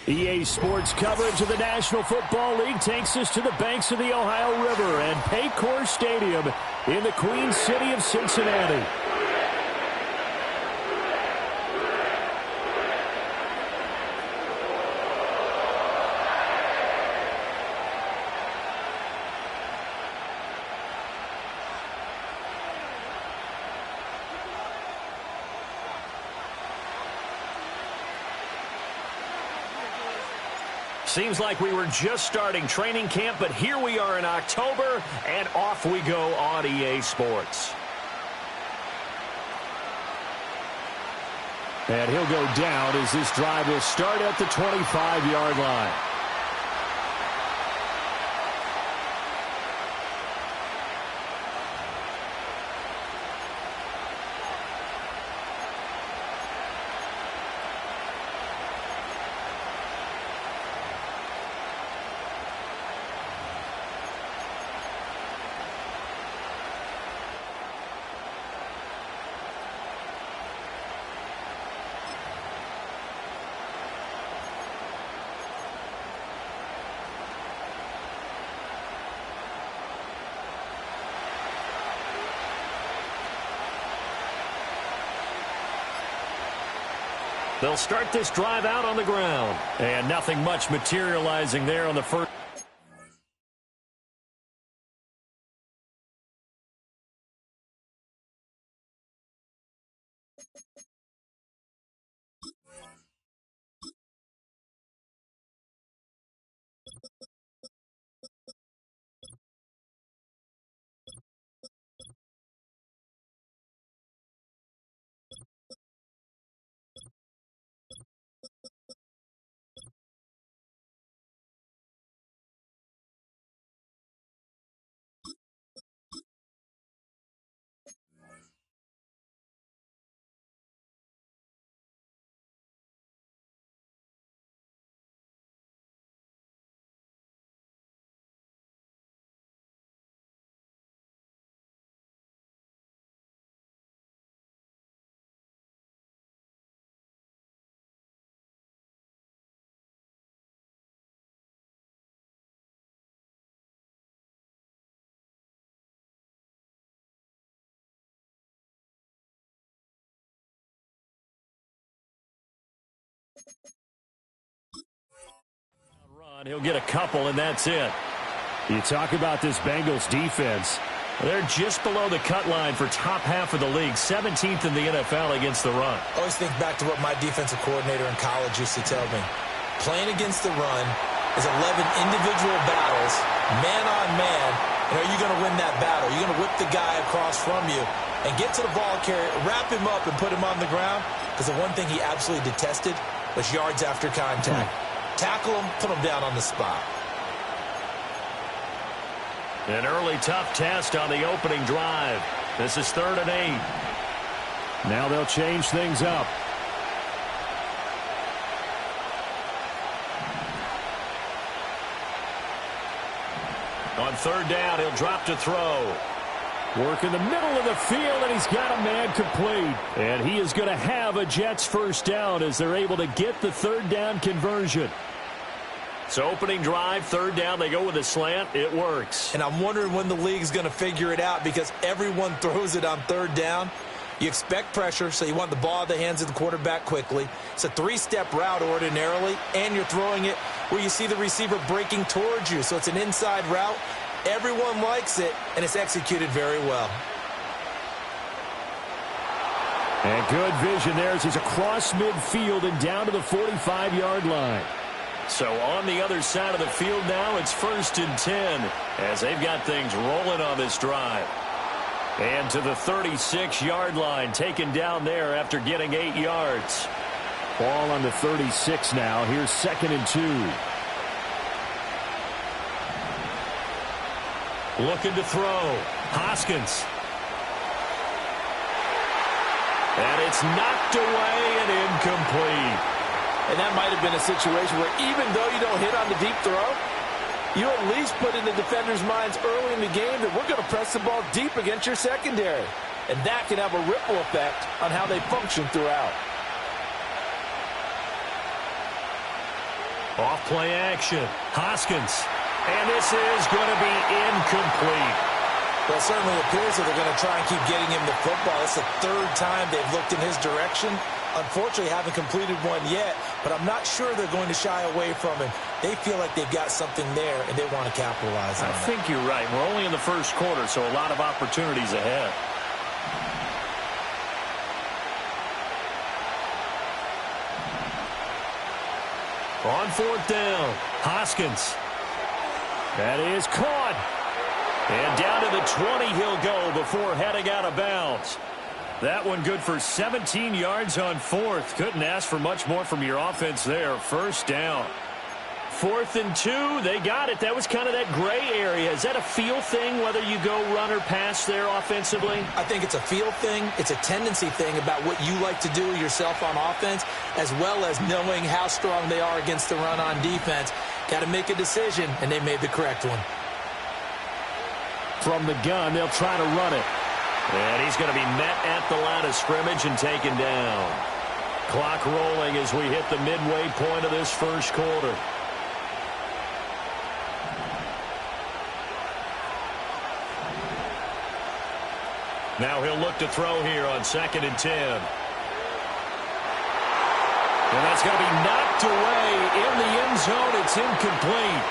EA Sports coverage of the National Football League takes us to the banks of the Ohio River and Paycor Stadium in the Queen City of Cincinnati. Seems like we were just starting training camp, but here we are in October, and off we go on EA Sports. And he'll go down as this drive will start at the 25-yard line. They'll start this drive out on the ground. And nothing much materializing there on the first. He'll get a couple, and that's it. You talk about this Bengals defense. They're just below the cut line for top half of the league, 17th in the NFL against the run. I always think back to what my defensive coordinator in college used to tell me. Playing against the run is 11 individual battles, man on man, and are you going to win that battle? You're going to whip the guy across from you and get to the ball carrier, wrap him up, and put him on the ground, because the one thing he absolutely detested was yards after contact. Tackle him, put him down on the spot. An early tough test on the opening drive. This is 3rd and 8. Now they'll change things up. On 3rd down, he'll drop to throw. Work in the middle of the field, and he's got a man complete. And he is going to have a Jets first down as they're able to get the 3rd down conversion. So opening drive, 3rd down, they go with a slant. It works. And I'm wondering when the league's going to figure it out, because everyone throws it on 3rd down. You expect pressure, so you want the ball in the hands of the quarterback quickly. It's a 3-step route ordinarily, and you're throwing it where you see the receiver breaking towards you. So it's an inside route. Everyone likes it, and it's executed very well. And good vision there as he's across midfield and down to the 45-yard line. So on the other side of the field now, it's 1st and 10 as they've got things rolling on this drive. And to the 36-yard line, taken down there after getting 8 yards. Ball on the 36 now. Here's 2nd and 2. Looking to throw. Hoskins. And it's knocked away and incomplete. And that might have been a situation where even though you don't hit on the deep throw, you at least put in the defenders' minds early in the game that we're going to press the ball deep against your secondary. And that can have a ripple effect on how they function throughout. Off play action. Hoskins. And this is going to be incomplete. Well, it certainly appears that they're going to try and keep getting him the football. It's the third time they've looked in his direction. Unfortunately, haven't completed one yet, but I'm not sure they're going to shy away from him. They feel like they've got something there, and they want to capitalize on it. I think you're right. We're only in the first quarter, so a lot of opportunities ahead. On fourth down, Hoskins. That is caught. And down to the 20 he'll go before heading out of bounds. That one good for 17 yards on fourth. Couldn't ask for much more from your offense there. First down. 4th and 2, they got it. That was kind of that gray area. Is that a feel thing, whether you go run or pass there offensively? I think it's a feel thing. It's a tendency thing about what you like to do yourself on offense, as well as knowing how strong they are against the run on defense. Got to make a decision, and they made the correct one. From the gun, they'll try to run it. And he's going to be met at the line of scrimmage and taken down. Clock rolling as we hit the midway point of this first quarter. Now he'll look to throw here on 2nd and 10. And that's going to be knocked away in the end zone. It's incomplete.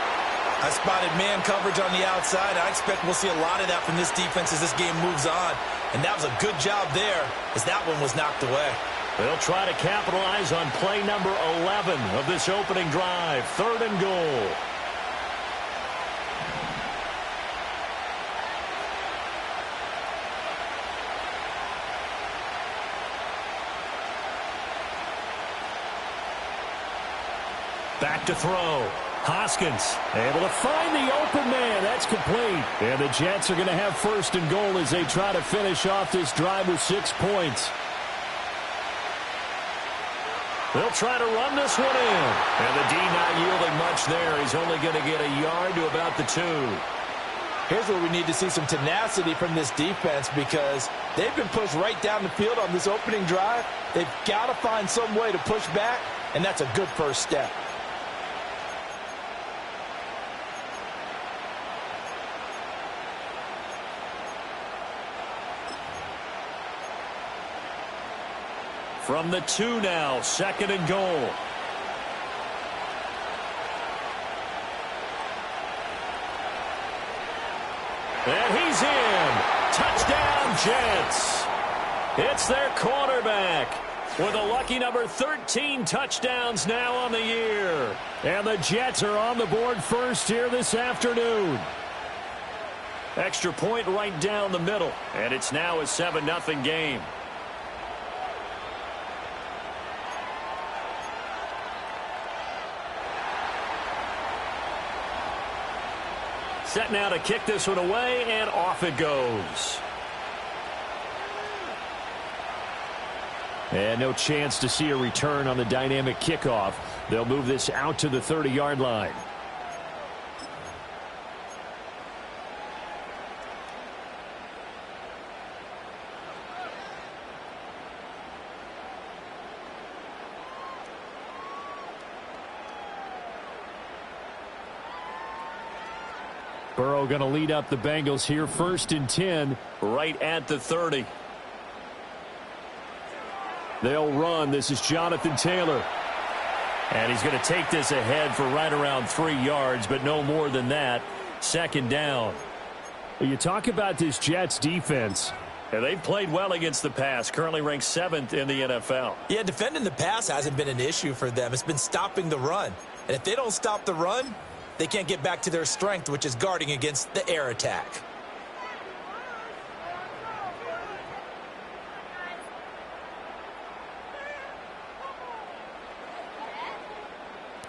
I spotted man coverage on the outside. I expect we'll see a lot of that from this defense as this game moves on. And that was a good job there as that one was knocked away. They'll try to capitalize on play number 11 of this opening drive. 3rd and goal. Back to throw. Hoskins able to find the open man. That's complete. And the Jets are going to have 1st and goal as they try to finish off this drive with 6 points. They'll try to run this one in. And the D not yielding much there. He's only going to get a yard to about the 2. Here's where we need to see some tenacity from this defense, because they've been pushed right down the field on this opening drive. They've got to find some way to push back, and that's a good first step. From the 2 now, 2nd and goal. And he's in. Touchdown, Jets. It's their quarterback with a lucky number 13 touchdowns now on the year. And the Jets are on the board first here this afternoon. Extra point right down the middle. And it's now a 7-0 game. Set now to kick this one away, and off it goes. And no chance to see a return on the dynamic kickoff. They'll move this out to the 30-yard line. Burrow going to lead up the Bengals here, 1st and 10, right at the 30. They'll run. This is Jonathan Taylor. And he's going to take this ahead for right around 3 yards, but no more than that. 2nd down. Well, you talk about this Jets defense. And they've played well against the pass, currently ranked 7th in the NFL. Yeah, defending the pass hasn't been an issue for them. It's been stopping the run. And if they don't stop the run, they can't get back to their strength, which is guarding against the air attack.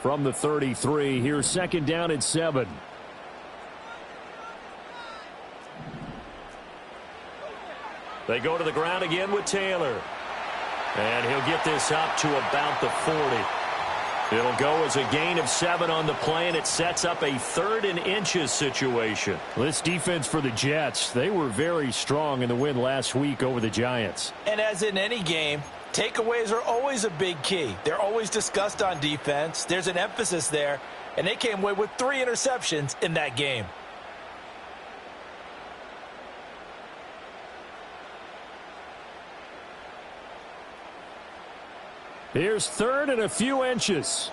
From the 33, here's 2nd down and 7. They go to the ground again with Taylor. And he'll get this up to about the 40. It'll go as a gain of 7 on the play, and it sets up a 3rd and inches situation. This defense for the Jets, they were very strong in the win last week over the Giants. And as in any game, takeaways are always a big key. They're always discussed on defense. There's an emphasis there, and they came away with 3 interceptions in that game. Here's 3rd and a few inches.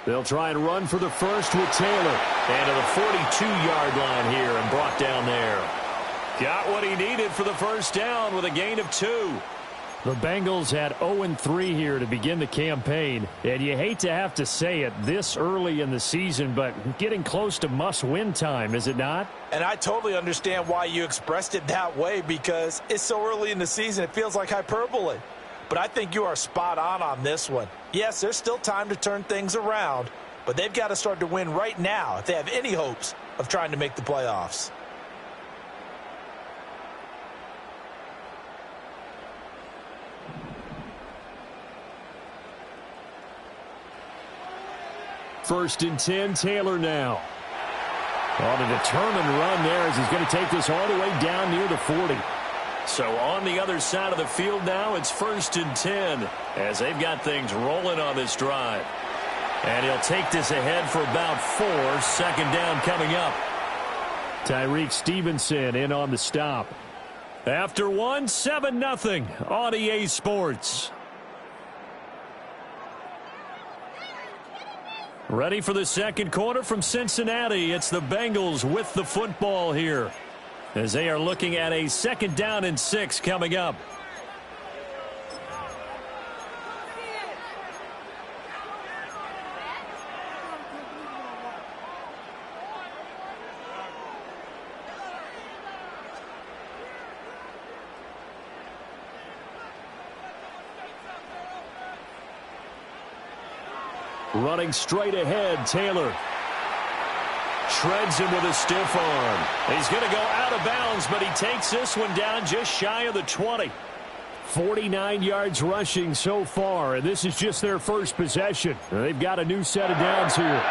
They'll try and run for the first with Taylor. And to the 42-yard line here and brought down there. Got what he needed for the first down with a gain of 2. The Bengals had 0-3 here to begin the campaign, and you hate to have to say it this early in the season, but getting close to must-win time, is it not? And I totally understand why you expressed it that way, because it's so early in the season, it feels like hyperbole. But I think you are spot on this one. Yes, there's still time to turn things around, but they've got to start to win right now if they have any hopes of trying to make the playoffs. First and 10, Taylor now. On a determined run there as he's going to take this all the way down near the 40. So on the other side of the field now, it's 1st and 10 as they've got things rolling on this drive. And he'll take this ahead for about 4. 2nd down coming up. Tyreek Stevenson in on the stop. After 1, 7-0 on EA Sports. Ready for the second quarter from Cincinnati. It's the Bengals with the football here as they are looking at a 2nd down and 6 coming up. Running straight ahead, Taylor. Shreds him with a stiff arm. He's going to go out of bounds, but he takes this one down just shy of the 20. 49 yards rushing so far, and this is just their first possession. They've got a new set of downs here.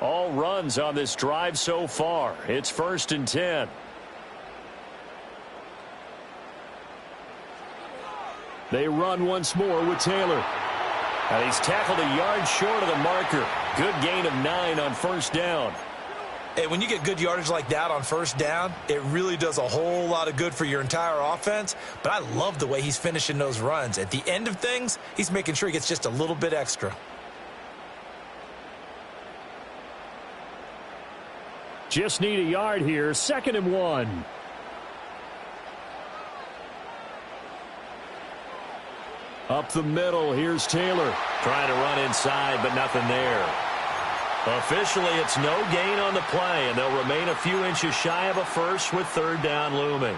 All runs on this drive so far. It's 1st and 10. They run once more with Taylor. And he's tackled a yard short of the marker. Good gain of 9 on 1st down. Hey, when you get good yardage like that on 1st down, it really does a whole lot of good for your entire offense. But I love the way he's finishing those runs. At the end of things, he's making sure he gets just a little bit extra. Just need a yard here. 2nd and 1. Up the middle, here's Taylor. Trying to run inside, but nothing there. Officially, it's no gain on the play, and they'll remain a few inches shy of a first with 3rd down looming.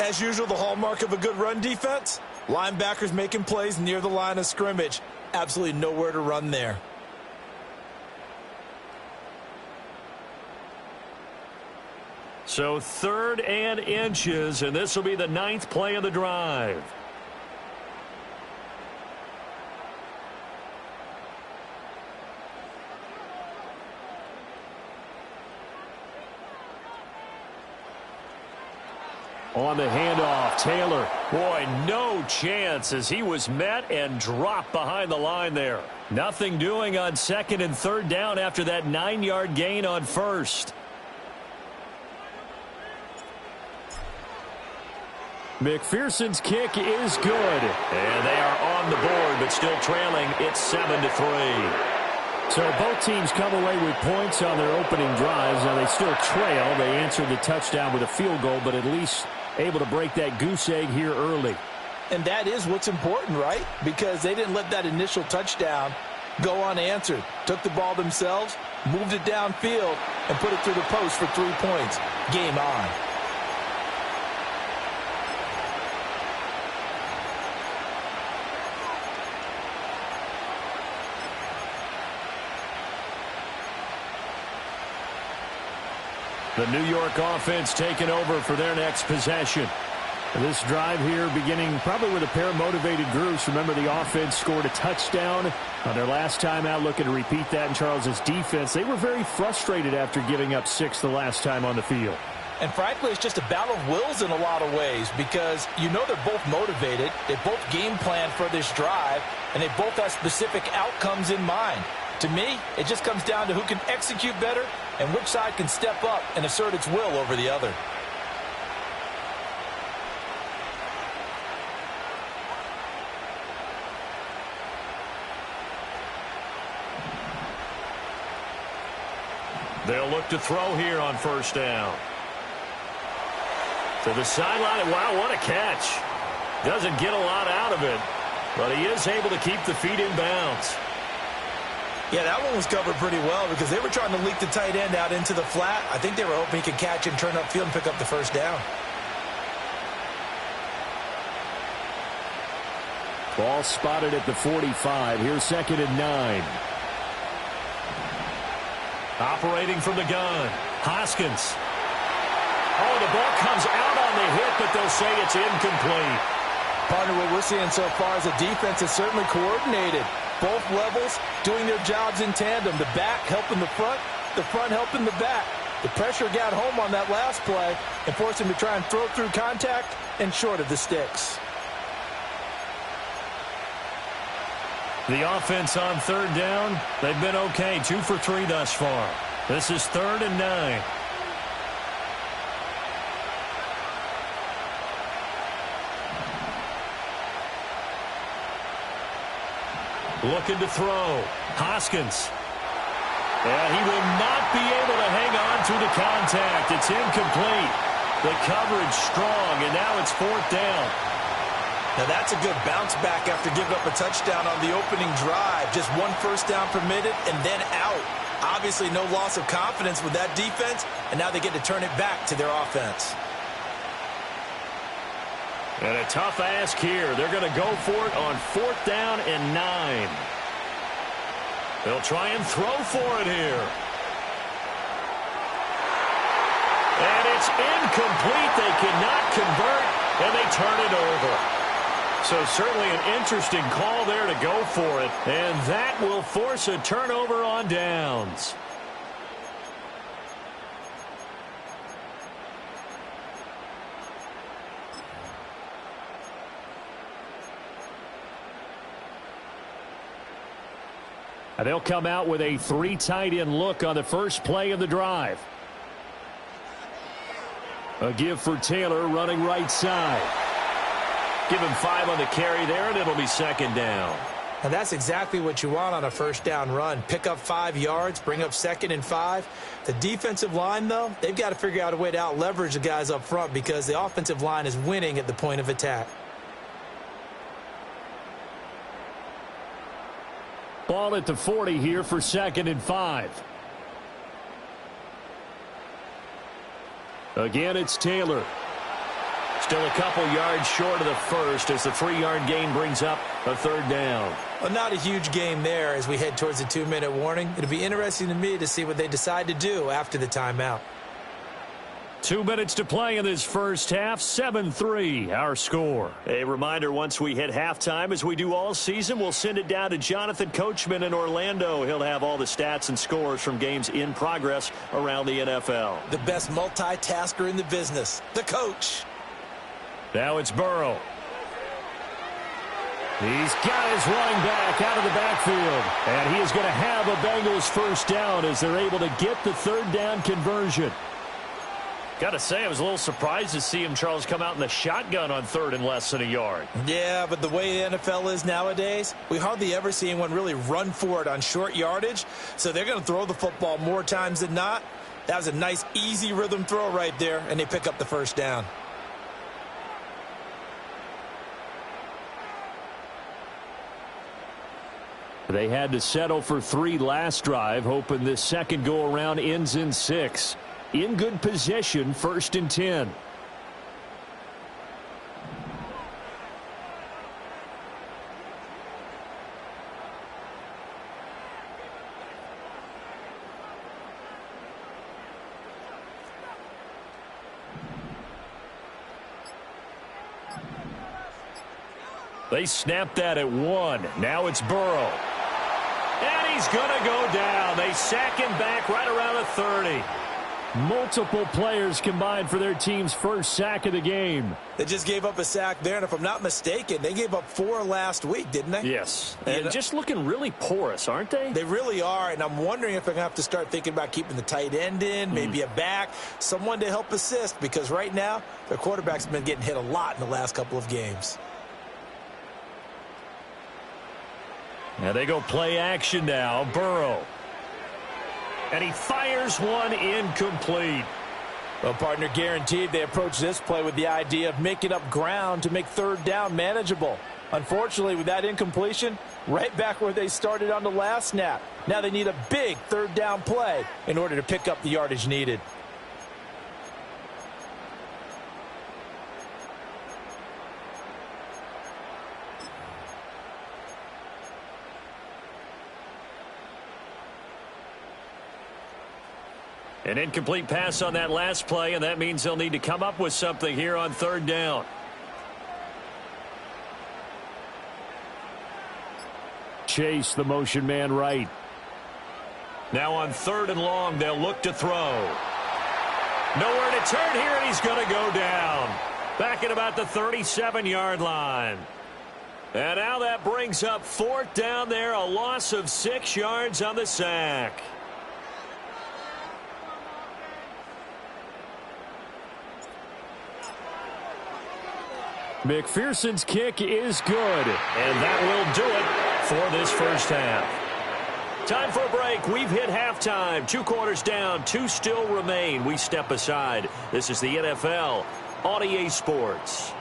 As usual, the hallmark of a good run defense, linebackers making plays near the line of scrimmage. Absolutely nowhere to run there. So 3rd and inches, and this will be the 9th play of the drive. On the handoff, Taylor. Boy, no chance as he was met and dropped behind the line there. Nothing doing on 2nd and 3rd down after that 9-yard gain on 1st. McPherson's kick is good. And they are on the board, but still trailing. It's 7-3. So both teams come away with points on their opening drives. Now they still trail. They answered the touchdown with a field goal, but at least able to break that goose egg here early. And that is what's important, right? Because they didn't let that initial touchdown go unanswered. Took the ball themselves, moved it downfield, and put it through the post for 3 points. Game on. The New York offense taking over for their next possession. This drive here beginning probably with a pair of motivated groups. Remember, the offense scored a touchdown on their last time out, looking to repeat that in Charles's defense. They were very frustrated after giving up 6 the last time on the field. And frankly, it's just a battle of wills in a lot of ways because you know they're both motivated. They both game plan for this drive, and they both have specific outcomes in mind. To me, it just comes down to who can execute better and which side can step up and assert its will over the other. They'll look to throw here on first down. To the sideline. Wow, what a catch. Doesn't get a lot out of it, but he is able to keep the feet in bounds. Yeah, that one was covered pretty well because they were trying to leak the tight end out into the flat. I think they were hoping he could catch and turn upfield and pick up the first down. Ball spotted at the 45. Here's 2nd and 9. Operating from the gun, Hoskins. Oh, the ball comes out on the hit, but they'll say it's incomplete. Partner, what we're seeing so far is a defense is certainly coordinated. Both levels doing their jobs in tandem. The back helping the front helping the back. The pressure got home on that last play and forced him to try and throw through contact and short of the sticks. The offense on third down, they've been okay. 2 for 3 thus far. This is 3rd and 9. Looking to throw. Hoskins. And he will not be able to hang on to the contact. It's incomplete. The coverage strong, and now it's 4th down. Now that's a good bounce back after giving up a touchdown on the opening drive. Just 1 first down permitted and then out. Obviously no loss of confidence with that defense, and now they get to turn it back to their offense. And a tough ask here. They're going to go for it on 4th down and 9. They'll try and throw for it here. And it's incomplete. They cannot convert, and they turn it over. So certainly an interesting call there to go for it. And that will force a turnover on downs. They'll come out with a 3 tight end look on the first play of the drive. A give for Taylor running right side. Give him 5 on the carry there, and it'll be 2nd down. And that's exactly what you want on a first down run. Pick up 5 yards, bring up 2nd and 5. The defensive line, though, they've got to figure out a way to out-leverage the guys up front because the offensive line is winning at the point of attack. Ball at the 40 here for 2nd and 5. Again, it's Taylor. Still a couple yards short of the first as the 3-yard gain brings up a 3rd down. Well, not a huge game there as we head towards the 2-minute warning. It'll be interesting to me to see what they decide to do after the timeout. 2 minutes to play in this first half. 7-3 our score. A reminder, once we hit halftime, as we do all season, we'll send it down to Jonathan Coachman in Orlando. He'll have all the stats and scores from games in progress around the NFL. The best multitasker in the business, the coach. Now it's Burrow. He's got his running back out of the backfield. And he is going to have a Bengals first down as they're able to get the 3rd down conversion. Got to say, I was a little surprised to see him, Charles, come out in the shotgun on 3rd and less than a yard. Yeah, but the way the NFL is nowadays, we hardly ever see anyone really run for it on short yardage. So they're going to throw the football more times than not. That was a nice, easy rhythm throw right there, and they pick up the first down. They had to settle for 3 last drive, hoping this second go-around ends in 6. In good position, 1st and 10. They snapped that at 1. Now it's Burrow. And he's going to go down. They sack him back right around the 30. Multiple players combined for their team's first sack of the game. They just gave up a sack there, and if I'm not mistaken, they gave up 4 last week, didn't they? Yes, and just looking really porous, aren't they? They really are, and I'm wondering if they're going to have to start thinking about keeping the tight end in, maybe a back, someone to help assist, because right now their quarterback's been getting hit a lot in the last couple of games. Now they go play action now. Burrow. And he fires one incomplete. Well, partner, guaranteed they approach this play with the idea of making up ground to make 3rd down manageable. Unfortunately, with that incompletion, right back where they started on the last snap. Now they need a big 3rd down play in order to pick up the yardage needed. An incomplete pass on that last play, and that means they'll need to come up with something here on 3rd down. Chase, the motion man right. Now on 3rd and long, they'll look to throw. Nowhere to turn here, and he's going to go down. Back at about the 37-yard line. And now that brings up 4th down there, a loss of 6 yards on the sack. McPherson's kick is good. And that will do it for this first half. Time for a break. We've hit halftime. 2 quarters down. 2 still remain. We step aside. This is the NFL on EA Sports.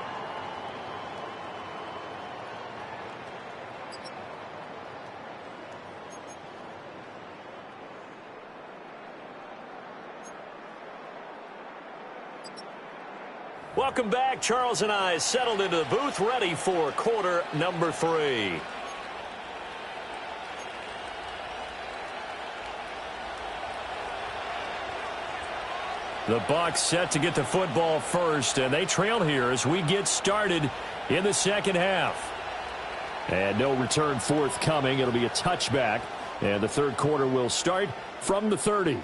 Welcome back. Charles and I settled into the booth, ready for quarter number 3. The Bucs set to get the football first, and they trail here as we get started in the second half. And no return forthcoming. It'll be a touchback, and the 3rd quarter will start from the 30.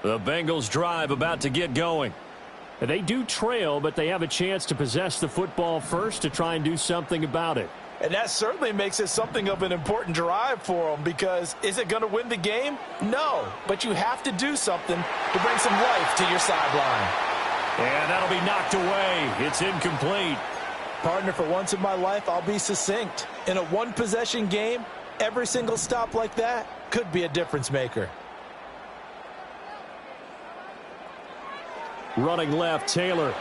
The Bengals drive about to get going. They do trail, but they have a chance to possess the football first to try and do something about it. And that certainly makes it something of an important drive for them, because is it going to win the game? No, but you have to do something to bring some life to your sideline. And that'll be knocked away. It's incomplete. Partner, for once in my life, I'll be succinct. In a 1-possession game, every single stop like that could be a difference maker. Running left, Taylor.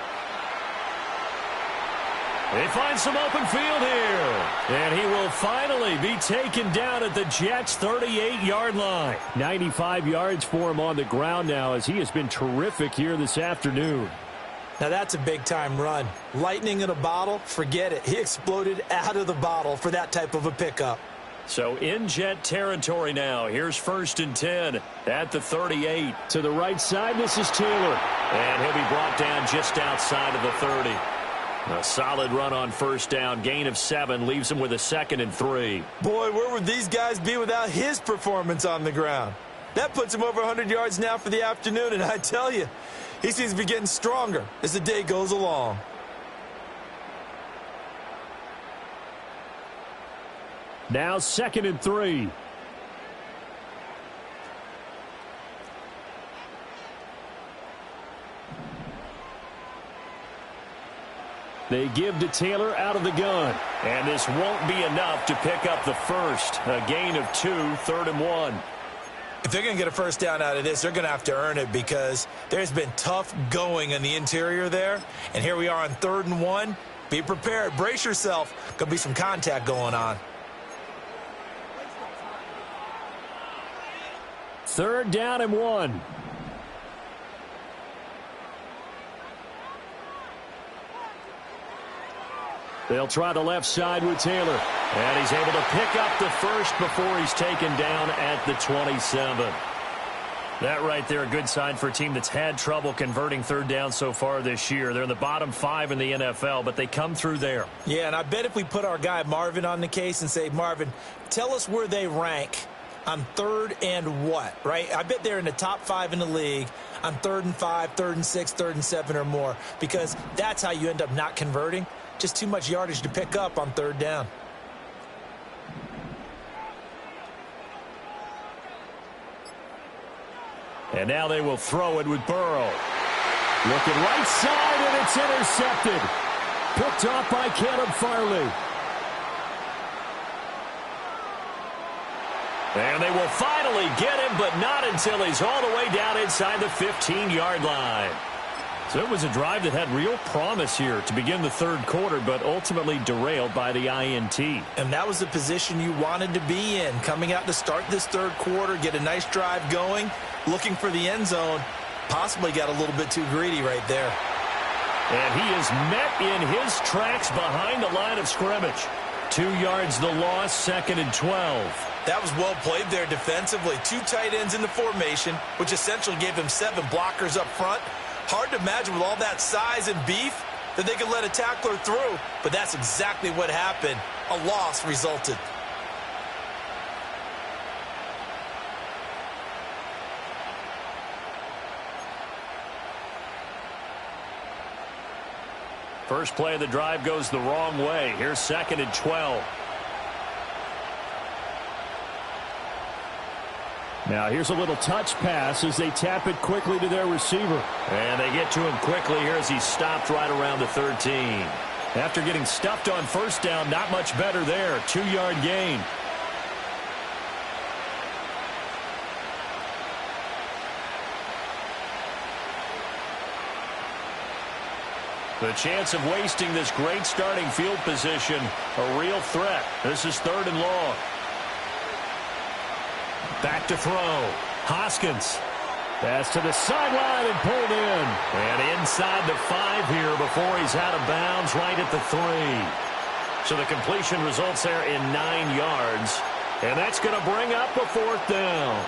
They find some open field here. And he will finally be taken down at the Jets' 38-yard line. 95 yards for him on the ground now, as he has been terrific here this afternoon. Now that's a big-time run. Lightning in a bottle, forget it. He exploded out of the bottle for that type of a pickup. So in Jet territory now. Here's 1st and 10 at the 38. To the right side, this is Taylor. And he'll be brought down just outside of the 30. A solid run on 1st down. Gain of 7 leaves him with a 2nd and 3. Boy, where would these guys be without his performance on the ground? That puts him over 100 yards now for the afternoon, and I tell you, he seems to be getting stronger as the day goes along. Now 2nd and 3. They give to Taylor out of the gun. And this won't be enough to pick up the first. A gain of 2, 3rd and 1. If they're going to get a first down out of this, they're going to have to earn it because there's been tough going in the interior there. And here we are on 3rd and 1. Be prepared. Brace yourself. Going to be some contact going on. 3rd down and 1. They'll try the left side with Taylor. And he's able to pick up the first before he's taken down at the 27. That right there, a good sign for a team that's had trouble converting 3rd down so far this year. They're in the bottom 5 in the NFL, but they come through there. Yeah, and I bet if we put our guy Marvin on the case and say, Marvin, tell us where they rank on 3rd and what, right? I bet they're in the top 5 in the league on 3rd and 5, 3rd and 6, 3rd and 7 or more, because that's how you end up not converting. Just too much yardage to pick up on 3rd down. And now they will throw it with Burrow. Looking right side, and it's intercepted. Picked off by Caleb Farley. And they will finally get him, but not until he's all the way down inside the 15-yard line. So it was a drive that had real promise here to begin the 3rd quarter, but ultimately derailed by the INT. And that was the position you wanted to be in, coming out to start this 3rd quarter, get a nice drive going, looking for the end zone. Possibly got a little bit too greedy right there. And he is met in his tracks behind the line of scrimmage. 2 yards the loss, 2nd and 12. That was well played there defensively. 2 tight ends in the formation, which essentially gave them 7 blockers up front. Hard to imagine with all that size and beef that they could let a tackler through, but that's exactly what happened. A loss resulted. First play of the drive goes the wrong way. Here's 2nd and 12. Now here's a little touch pass as they tap it quickly to their receiver. And they get to him quickly here as he's stopped right around the 13. After getting stuffed on 1st down, not much better there. 2-yard gain. The chance of wasting this great starting field position, a real threat. This is 3rd and long. Back to throw. Hoskins. Pass to the sideline and pulled in. And inside the 5 here before he's out of bounds right at the 3. So the completion results there in 9 yards. And that's going to bring up a 4th down.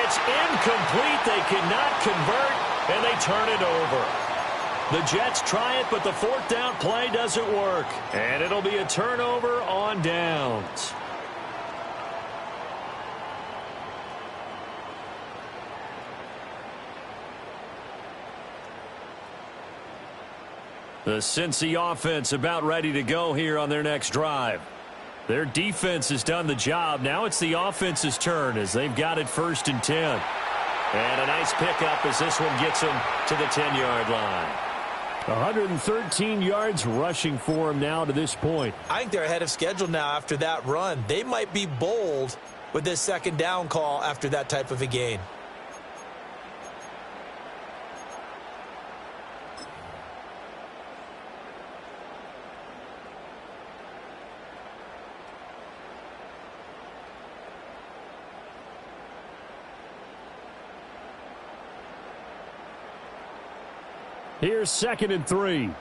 It's incomplete. They cannot convert, and they turn it over. The Jets try it, but the 4th down play doesn't work. And it'll be a turnover on downs. The Cincy offense about ready to go here on their next drive. Their defense has done the job. Now it's the offense's turn as they've got it 1st and 10. And a nice pickup as this one gets them to the 10-yard line. 113 yards rushing for them now to this point. I think they're ahead of schedule now after that run. They might be bold with this 2nd down call after that type of a gain. Here's 2nd and 3.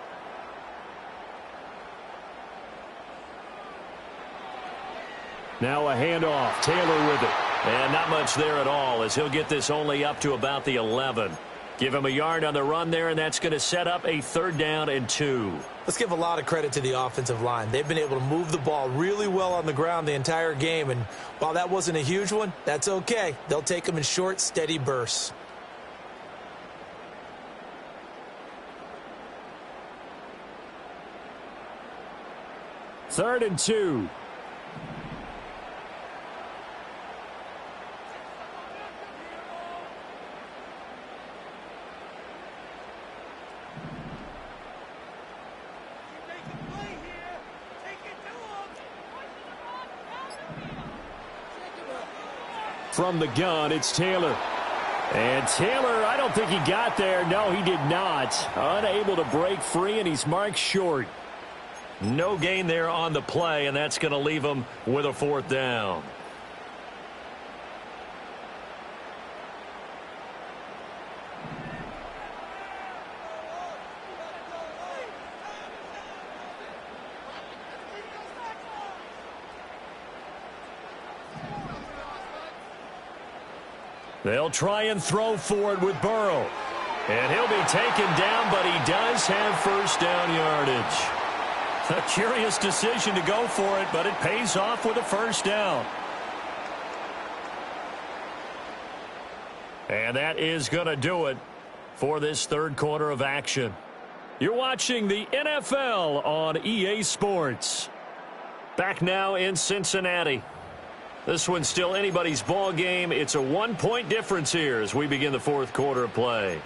Now a handoff. Taylor with it. And not much there at all, as he'll get this only up to about the 11. Give him a yard on the run there, and that's going to set up a 3rd down and 2. Let's give a lot of credit to the offensive line. They've been able to move the ball really well on the ground the entire game, and while that wasn't a huge one, that's okay. They'll take them in short, steady bursts. Third and 2. From the gun, it's Taylor. And Taylor, I don't think he got there. No, he did not. Unable to break free, and he's marked short. No gain there on the play, and that's going to leave him with a 4th down. They'll try and throw for it with Burrow. And he'll be taken down, but he does have 1st down yardage. A curious decision to go for it, but it pays off with a 1st down. And that is going to do it for this 3rd quarter of action. You're watching the NFL on EA Sports. Back now in Cincinnati. This one's still anybody's ball game. It's a 1-point difference here as we begin the 4th quarter of play.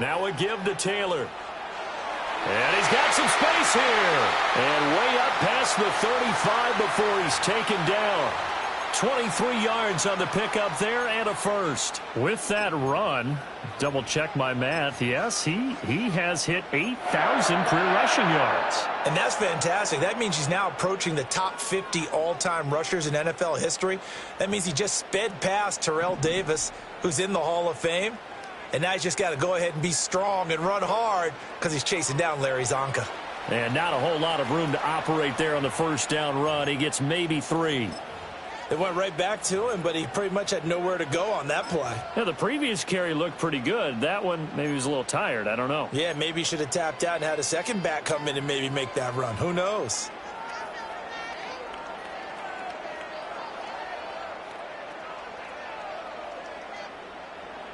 Now a give to Taylor. And he's got some space here. And way up past the 35 before he's taken down. 23 yards on the pickup there and a 1st. With that run, double check my math. Yes, he has hit 8,000 career rushing yards. And that's fantastic. That means he's now approaching the top 50 all-time rushers in NFL history. That means he just sped past Terrell Davis, who's in the Hall of Fame. And now he's just got to go ahead and be strong and run hard because he's chasing down Larry Zonka. And not a whole lot of room to operate there on the 1st down run. He gets maybe 3. They went right back to him, but he pretty much had nowhere to go on that play. Yeah, the previous carry looked pretty good. That one, maybe he was a little tired. I don't know. Yeah, maybe he should have tapped out and had a second back come in and maybe make that run. Who knows?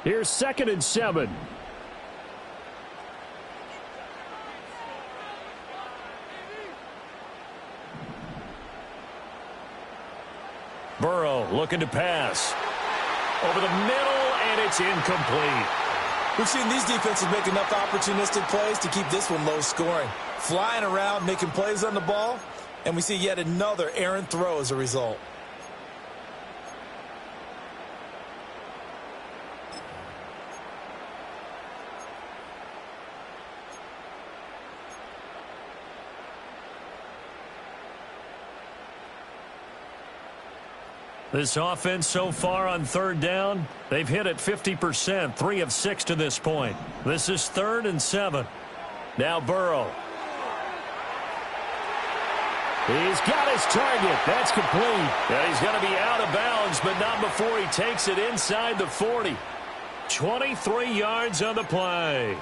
Here's 2nd and 7. Burrow looking to pass. Over the middle, and it's incomplete. We've seen these defenses make enough opportunistic plays to keep this one low scoring. Flying around, making plays on the ball, and we see yet another errant throw as a result. This offense so far on 3rd down, they've hit it 50%, 3 of 6 to this point. This is 3rd and 7. Now Burrow. He's got his target. That's complete. And he's going to be out of bounds, but not before he takes it inside the 40. 23 yards on the play.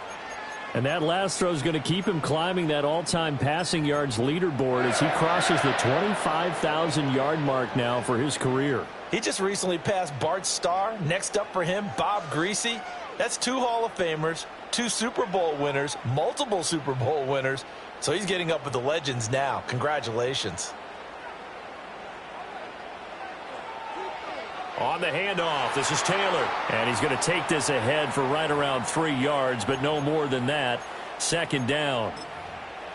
And that last throw is going to keep him climbing that all-time passing yards leaderboard as he crosses the 25,000-yard mark now for his career. He just recently passed Bart Starr. Next up for him, Bob Greasy. That's 2 Hall of Famers, 2 Super Bowl winners, multiple Super Bowl winners. So he's getting up with the legends now. Congratulations. On the handoff, this is Taylor. And he's going to take this ahead for right around 3 yards, but no more than that. 2nd down.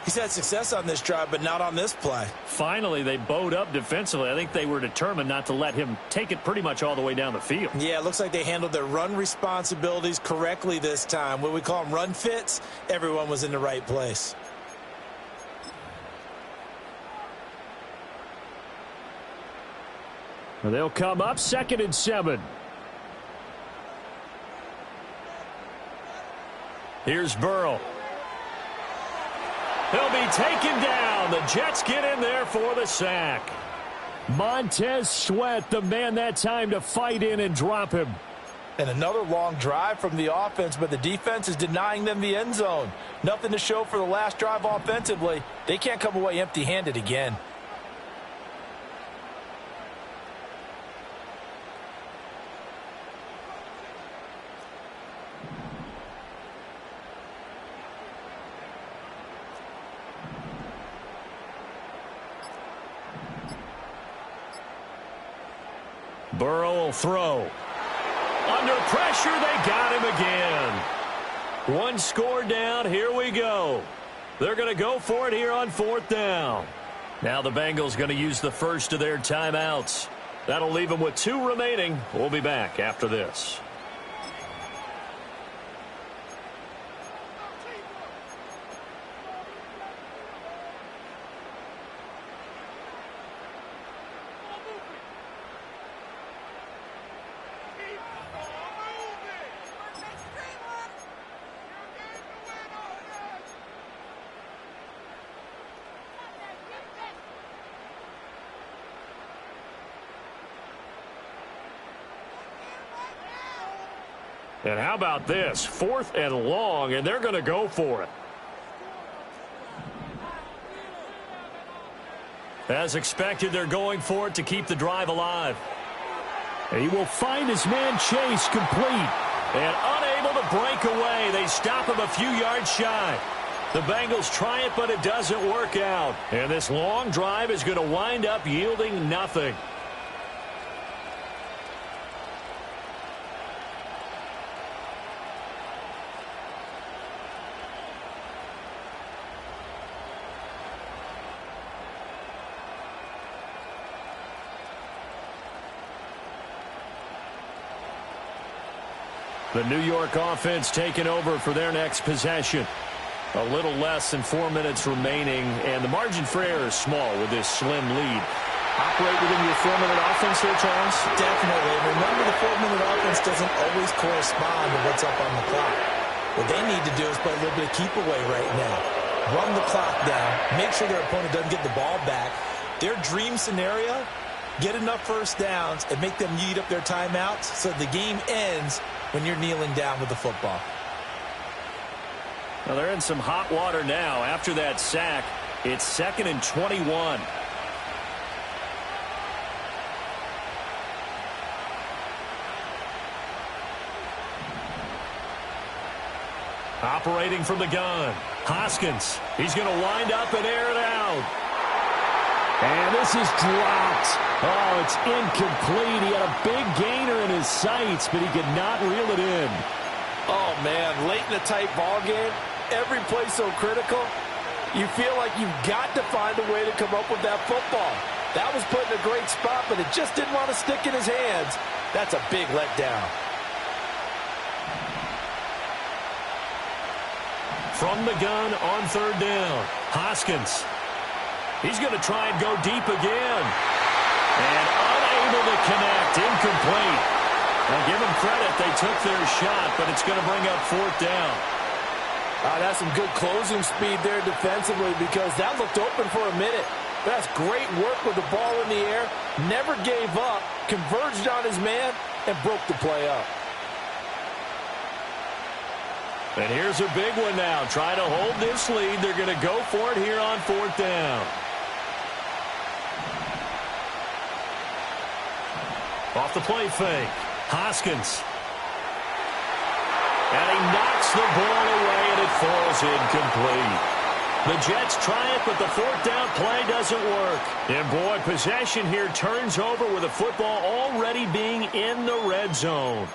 He's had success on this drive, but not on this play. Finally, they bowed up defensively. I think they were determined not to let him take it pretty much all the way down the field. Yeah, it looks like they handled their run responsibilities correctly this time. What we call them run fits, everyone was in the right place. Well, they'll come up 2nd and 7. Here's Burrow. He'll be taken down. The Jets get in there for the sack. Montez Sweat, the man that time to fight in and drop him. And another long drive from the offense, but the defense is denying them the end zone. Nothing to show for the last drive offensively. They can't come away empty-handed again. Burrow will throw. Under pressure, they got him again. One score down, here we go. They're going to go for it here on 4th down. Now the Bengals going to use the first of their timeouts. That'll leave them with 2 remaining. We'll be back after this. And how about this? 4th and long, and they're going to go for it. As expected, they're going for it to keep the drive alive. He will find his man Chase complete. And unable to break away. They stop him a few yards shy. The Bengals try it, but it doesn't work out. And this long drive is going to wind up yielding nothing. The New York offense taking over for their next possession. A little less than 4 minutes remaining, and the margin for error is small with this slim lead. Operate within your 4-minute offense here, Charles? Definitely. Remember, the 4-minute offense doesn't always correspond to what's up on the clock. What they need to do is play a little bit of keep away right now. Run the clock down. Make sure their opponent doesn't get the ball back. Their dream scenario, get enough first downs and make them eat up their timeouts so the game ends when you're kneeling down with the football. Well, they're in some hot water now. After that sack, it's 2nd and 21. Operating from the gun, Hoskins. He's going to wind up and air it out. And this is dropped. Oh, it's incomplete. He had a big gainer in his sights, but he could not reel it in. Oh, man, late in the tight ball game, every play so critical, you feel like you've got to find a way to come up with that football. That was put in a great spot, but it just didn't want to stick in his hands. That's a big letdown. From the gun on 3rd down, Hoskins. He's going to try and go deep again. And unable to connect, incomplete. Now give them credit, they took their shot, but it's going to bring up 4th down. That's some good closing speed there defensively because that looked open for a minute. That's great work with the ball in the air. Never gave up, converged on his man, and broke the play up. And here's a big one now. Trying to hold this lead. They're going to go for it here on 4th down. Off the play fake. Hoskins. And he knocks the ball away, and it falls incomplete. The Jets try it, but the 4th down play doesn't work. And, boy, possession here turns over with the football already being in the red zone.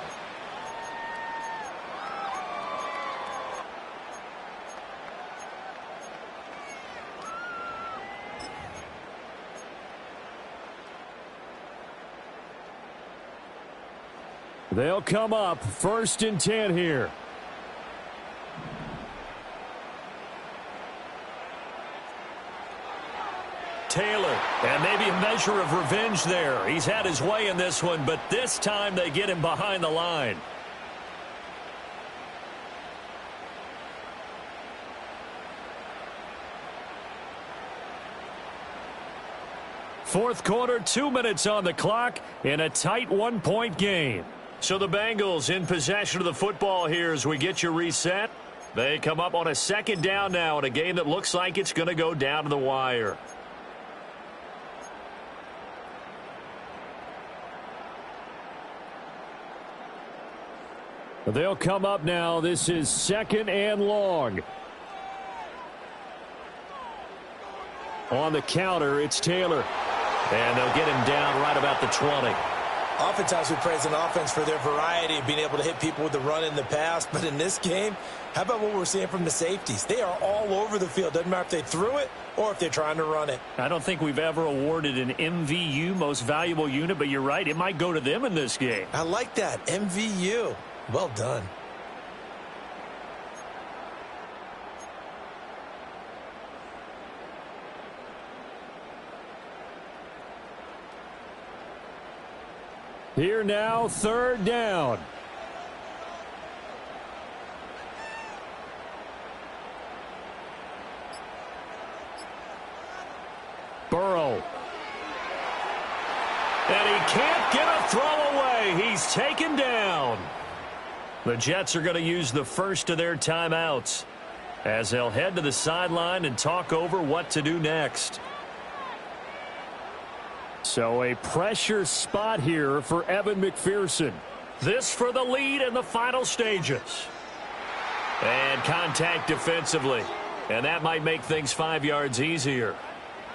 They'll come up 1st and 10 here. Taylor, and maybe a measure of revenge there. He's had his way in this one, but this time they get him behind the line. Fourth quarter, 2 minutes on the clock in a tight 1-point game. So the Bengals in possession of the football here as we get you reset. They come up on a 2nd down now in a game that looks like it's going to go down to the wire. They'll come up now. This is 2nd and long. On the counter, it's Taylor. And they'll get him down right about the 20. Oftentimes we praise an offense for their variety of being able to hit people with the run in the past. But in this game, how about what we're seeing from the safeties? They are all over the field. Doesn't matter if they threw it or if they're trying to run it. I don't think we've ever awarded an MVU, most valuable unit, but you're right. It might go to them in this game. I like that. MVU. Well done. Here now, 3rd down. Burrow. And he can't get a throw away. He's taken down. The Jets are going to use the first of their timeouts as they'll head to the sideline and talk over what to do next. So a pressure spot here for Evan McPherson. This for the lead in the final stages. And contact defensively. And that might make things 5 yards easier.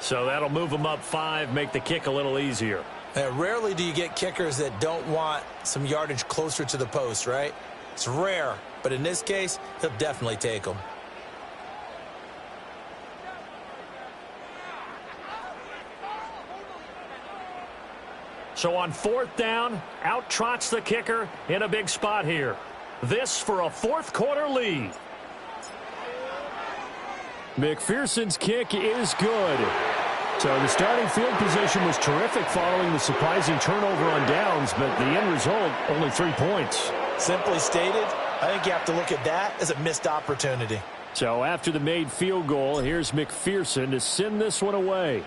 So that'll move them up 5, make the kick a little easier. Rarely do you get kickers that don't want some yardage closer to the post, right? It's rare, but in this case, he'll definitely take them. So on 4th down, out trots the kicker in a big spot here. This for a 4th quarter lead. McPherson's kick is good. So the starting field position was terrific following the surprising turnover on downs, but the end result, only 3 points. Simply stated, I think you have to look at that as a missed opportunity. So after the made field goal, here's McPherson to send this one away.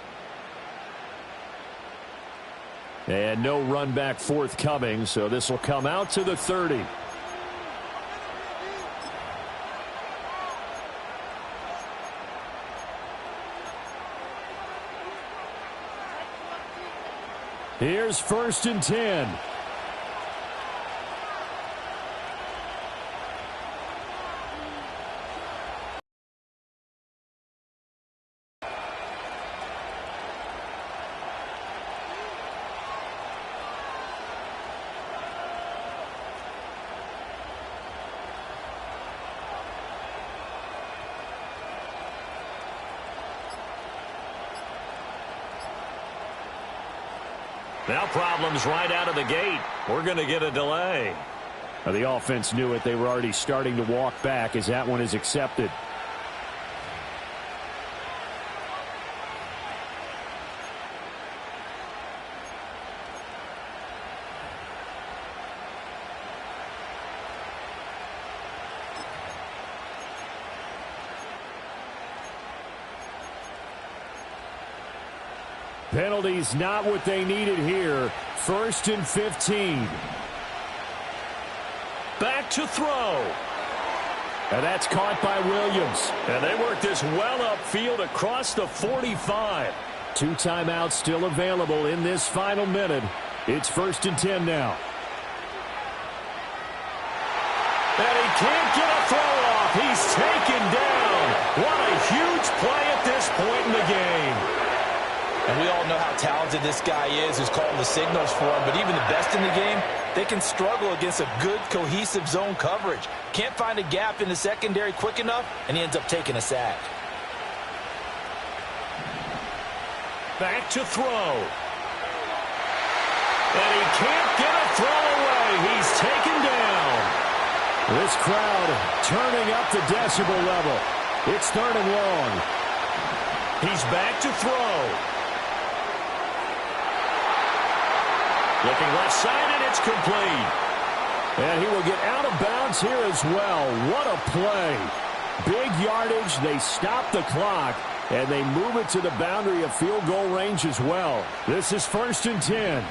And no run back forthcoming, so this will come out to the 30. Here's 1st and 10. Now problems right out of the gate. We're going to get a delay. The offense knew it. They were already starting to walk back as that one is accepted. Penalties not what they needed here. 1st and 15. Back to throw. And that's caught by Williams. And they work this well upfield across the 45. 2 timeouts still available in this final minute. It's 1st and 10 now. And he can't get a throw off. He's taken down. What a huge play at this point in the game. And we all know how talented this guy is who's calling the signals for him. But even the best in the game, they can struggle against a good, cohesive zone coverage. Can't find a gap in the secondary quick enough, and he ends up taking a sack. Back to throw. And he can't get a throw away. He's taken This crowd turning up the decibel level. It's 3rd and long. He's back to throw. Looking left side, and it's complete. And he will get out of bounds here as well. What a play. Big yardage. They stop the clock, and they move it to the boundary of field goal range as well. This is 1st and 10.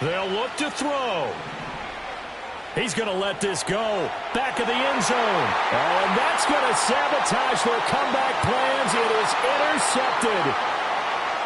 They'll look to throw. He's going to let this go. Back of the end zone. Oh, and that's going to sabotage their comeback plans. It is intercepted.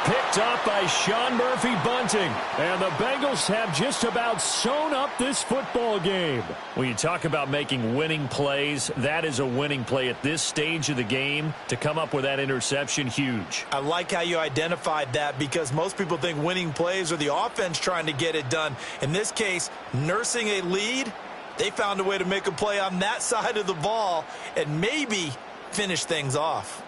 Picked up by Sean Murphy-Bunting. And the Bengals have just about sewn up this football game. When you talk about making winning plays, that is a winning play at this stage of the game. To come up with that interception, huge. I like how you identified that because most people think winning plays are the offense trying to get it done. In this case, nursing a lead, they found a way to make a play on that side of the ball and maybe finish things off.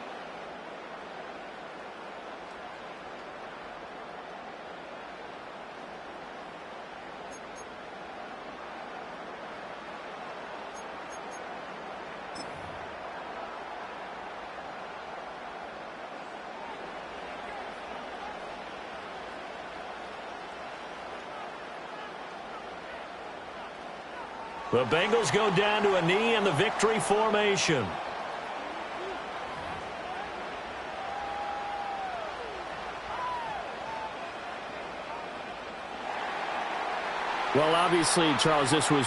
The Bengals go down to a knee in the victory formation. Well, obviously, Charles, this was